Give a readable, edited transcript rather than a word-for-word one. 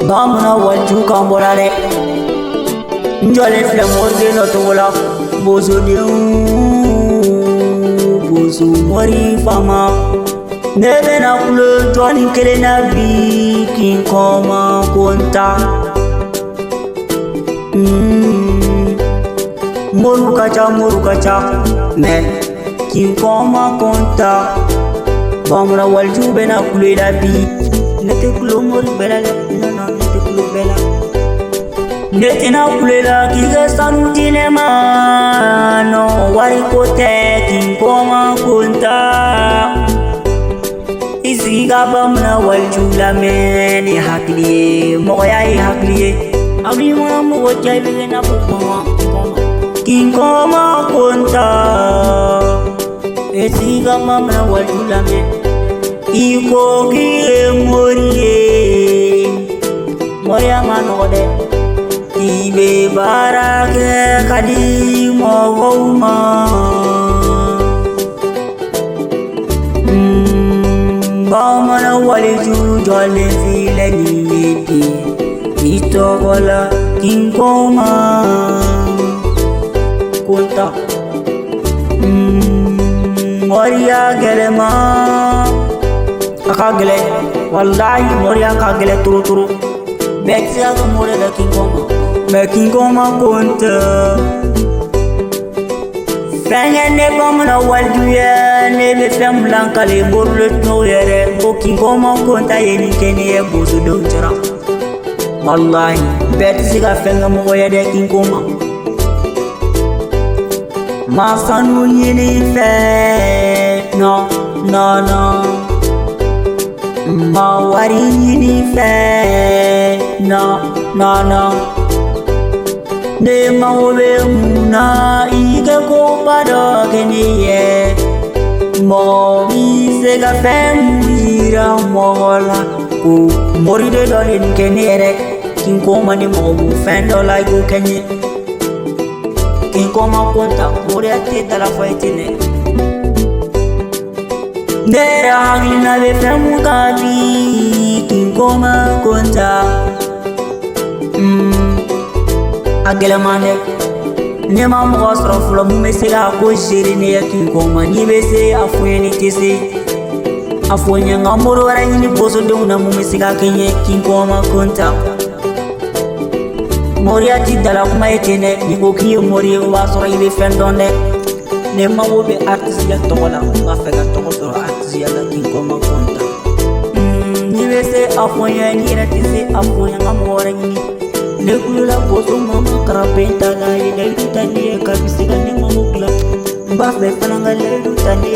Bamuna waju kamborale njole fle morge no tola bozo de bozo mori fama nebe na kulo joni kele na bi kin koma konta moru kacha men kin koma konta bamuna waju be na kulo la bi nete kulo mori belale no nete kulo bela nete na kulo la kiga santine ma no wari kote kin koma konta isiga bamuna waju la men hakliye moya hakliye abi mo mo jaibe na poma kin koma konta isiga bamuna waju la men iko kiye moria manode ibe barake kadi mowuma bamana waliju jole filani yeti itogola kinkoma kunta moria gelema akagele wallahi moria akagele turu betsia ko more da kinkoma konta fanya ne bamna waljuya ne be fem lankale borlet no yere ko kinkoma konta yeni kene e bozu do jara wallahi betsia fenga mo yede kinkoma ma sanu yini fe no Mawari yini fe no ne mawe muna ike ko pado keniye mo ise ga fe mira mola ko mori de dolin kenere kin ko mani mo fendo like ko kenye kin ko ma konta mori ate dala faitine Nera haglina be femu kabi kin koma konta agela mane ne ma mo sroflo mu mesela ko jeri ne kin koma ni be se afueni tese afonya ngamoro wara ni boso de una mu mesela kenye kin koma konta moria ti dala kuma etene ni ko kiyo morie wa soro ibe fendonde ne ma wo be artiste ya tola ma fega to so artiste ya kin koma konta ni be se afonya ni ratise afonya ngamore ni ne kula boso mama karapenta la ile tutani ka bisiga ni mamukla ba be fananga le tutani